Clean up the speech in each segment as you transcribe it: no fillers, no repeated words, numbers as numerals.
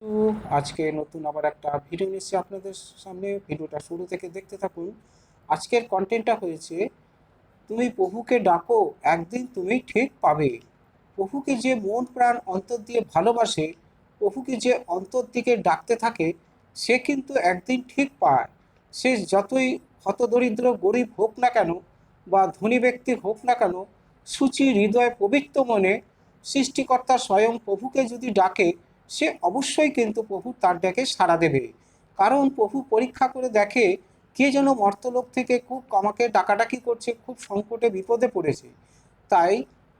তো আজকে নতুন আবার একটা ভিডিও নিচ্ছি আপনাদের সামনে। ভিডিওটা শুরু থেকে দেখতে থাকুন। আজকের কন্টেন্টটা হয়েছে, তুমি প্রভুকে ডাকো, একদিন তুমি ঠিক পাবে। প্রভুকে যে মন প্রাণ অন্তর দিয়ে ভালোবাসে, প্রভুকে যে অন্তর দিকে ডাকতে থাকে, সে কিন্তু একদিন ঠিক পায়। সে যতই হতদরিদ্র গরিব হোক না কেন বা ধনী ব্যক্তি হোক না কেন, সূচি হৃদয় পবিত্র মনে সৃষ্টিকর্তা স্বয়ং প্রভুকে যদি ডাকে, সে অবশ্যই কিন্তু প্রভু তার ডাকে সাড়া দেবে। কারণ প্রভু পরীক্ষা করে দেখে, কে যেন মর্তলোক থেকে খুব আমাকে ডাকাডাকি করছে, খুব সংকটে বিপদে পড়েছে। তাই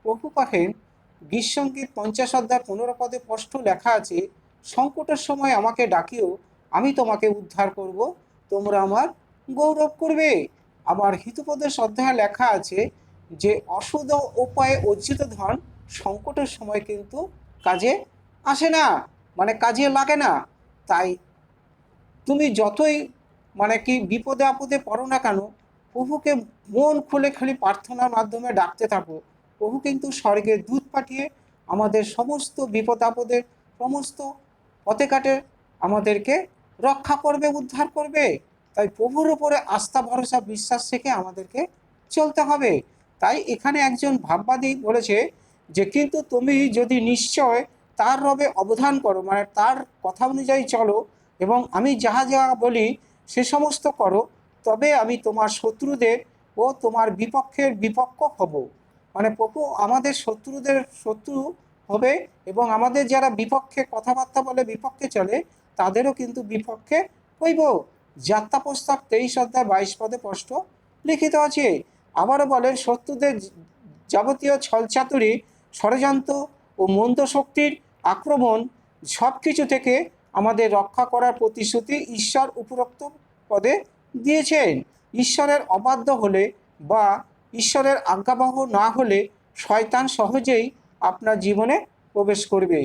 প্রভু কহেন, গীতসঙ্গীত 50 অধ্যায় 15 পদে স্পষ্ট লেখা আছে, সংকটের সময় আমাকে ডাকিও, আমি তোমাকে উদ্ধার করব, তোমরা আমার গৌরব করবে। আবার হিতোপদেশ অধ্যায়ে লেখা আছে যে অশুদ্ধ উপায়ে অর্জিত ধন সংকটের সময় কিন্তু কাজে আসে না, মানে কাজে লাগে না। তাই তুমি যতই কি বিপদে আপদে পড়ো না কেন, প্রভুকে মন খুলে খালি প্রার্থনার মাধ্যমে ডাকতে থাকো। প্রভু কিন্তু স্বর্গের দূত পাঠিয়ে আমাদের সমস্ত বিপদ আপদের সমস্ত পথে ঘাটে আমাদেরকে রক্ষা করবে, উদ্ধার করবে। তাই প্রভুর উপরে আস্থা ভরসা বিশ্বাস রেখে আমাদেরকে চলতে হবে। তাই এখানে একজন ভাববাদী বলেছে যে, কিন্তু তুমি যদি নিশ্চয় তার রবে অবধান করো, মানে তার কথা অনুযায়ী চলো, এবং আমি যাহা যাহা বলি সে সমস্ত করো, তবে আমি তোমার শত্রুদের ও তোমার বিপক্ষের বিপক্ষ হব। মানে প্রভু আমাদের শত্রুদের শত্রু হবে, এবং আমাদের যারা বিপক্ষে কথাবার্তা বলে, বিপক্ষে চলে, তাদেরও কিন্তু বিপক্ষে হইব। যাত্রা প্রস্তাব 23 অধ্যায় 22 পদে স্পষ্ট লিখিত আছে। আবারও বলেন, শত্রুদের যাবতীয় ছলচাতুরি, ষড়যন্ত্র ও মন্দ শক্তির আক্রমণ সব কিছু থেকে আমাদের রক্ষা করার প্রতিশ্রুতি ঈশ্বর উপরোক্ত পদে দিয়েছেন। ঈশ্বরের অবাধ্য হলে বা ঈশ্বরের আজ্ঞাবহ না হলে শয়তান সহজেই আপনার জীবনে প্রবেশ করবে।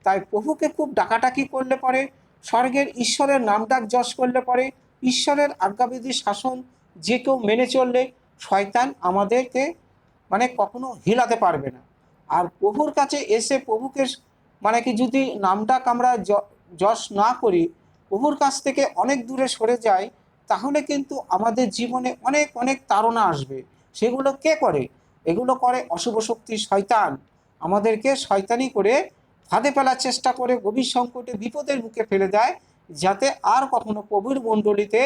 তাই প্রভুকে খুব ডাকাডাকি করলে পরে, স্বর্গের ঈশ্বরের নাম ডাক যশ করলে পরে, ঈশ্বরের আজ্ঞাবিধি শাসন যে কেউ মেনে চললে শয়তান আমাদেরকে কখনো হিলাতে পারবে না। আর প্রভুর কাছে এসে প্রভুকে যদি নাম ডাক আমরা যশ না করি, প্রভুর কাছ থেকে অনেক দূরে সরে যাই, তাহলে কিন্তু আমাদের জীবনে অনেক অনেক তাড়না আসবে। সেগুলো কে করে? এগুলো করে অশুভ শক্তি, শয়তান। আমাদেরকে শয়তানি করে ফাঁদে ফেলার চেষ্টা করে, গভীর সংকটে বিপদের মুখে ফেলে দেয়, যাতে আর কখনো প্রভুর মণ্ডলীতে,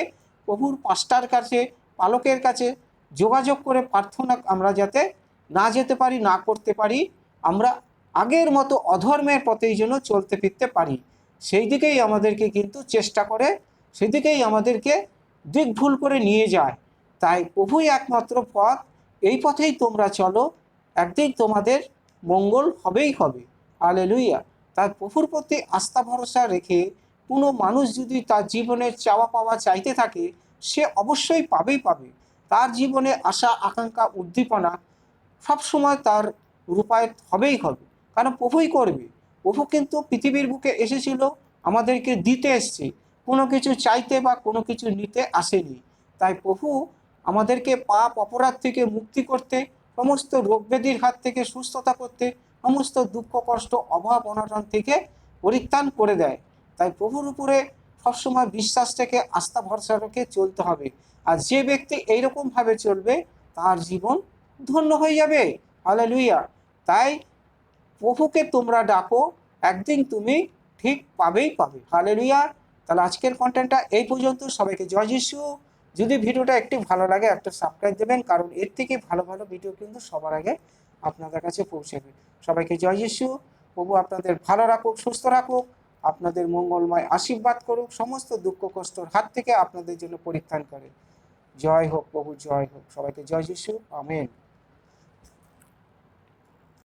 প্রভুর পাস্টার কাছে, পালকের কাছে যোগাযোগ করে প্রার্থনা আমরা যাতে না যেতে পারি, না করতে পারি। আমরা আগের মতো অধর্মের পথেই যেন চলতে ফিরতে পারি, সেই দিকেই আমাদেরকে কিন্তু চেষ্টা করে, সেদিকেই আমাদেরকে দিক ভুল করে নিয়ে যায়। তাই প্রভুই একমাত্র পথ, এই পথেই তোমরা চলো, একদিন তোমাদের মঙ্গল হবেই হবে। হালেলুয়া। তার প্রভুর প্রতি আস্থা ভরসা রেখে কোনো মানুষ যদি তার জীবনের চাওয়া পাওয়া চাইতে থাকে, সে অবশ্যই পাবেই পাবে। তার জীবনে আশা আকাঙ্ক্ষা উদ্দীপনা সবসময় তার রূপায়িত হবেই হবে, কারণ প্রভুই করবে। প্রভু কিন্তু পৃথিবীর বুকে এসেছিল আমাদেরকে দিতে এসছে, কোনো কিছু চাইতে বা কোনো কিছু নিতে আসেনি। তাই প্রভু আমাদেরকে পাপ অপরাধ থেকে মুক্তি করতে, সমস্ত রোগ ব্যাধির হাত থেকে সুস্থতা করতে, সমস্ত দুঃখ কষ্ট অভাব অনটন থেকে পরিত্রাণ করে দেয়। তাই প্রভুর উপরে সবসময় বিশ্বাস থেকে আস্থা ভরসা রেখে চলতে হবে। আর যে ব্যক্তি এইরকমভাবে চলবে, তার জীবন ধন্য হয়ে যাবে। হালেলুয়া। তাই প্রভুকে তোমরা ডাকো, একদিন তুমি ঠিক পাবেই পাবে। হালেলুয়া। তাহলে আজকের কন্টেন্টটা এই পর্যন্ত। সবাইকে জয় যিশু। যদি ভিডিওটা একটু ভালো লাগে, একটা সাবস্ক্রাইব দেবেন, কারণ এর থেকে ভালো ভালো ভিডিও কিন্তু সবার আগে আপনাদের কাছে পৌঁছাবে। সবাইকে জয় যিশু। প্রভু আপনাদের ভালো রাখুক, সুস্থ রাখুক, আপনাদের মঙ্গলময় আশীর্বাদ করুক, সমস্ত দুঃখ কষ্টর হাত থেকে আপনাদের জন্য পরিত্রাণ করে। জয় হোক প্রভু, জয় হোক। সবাইকে জয় যিশু। আমেন।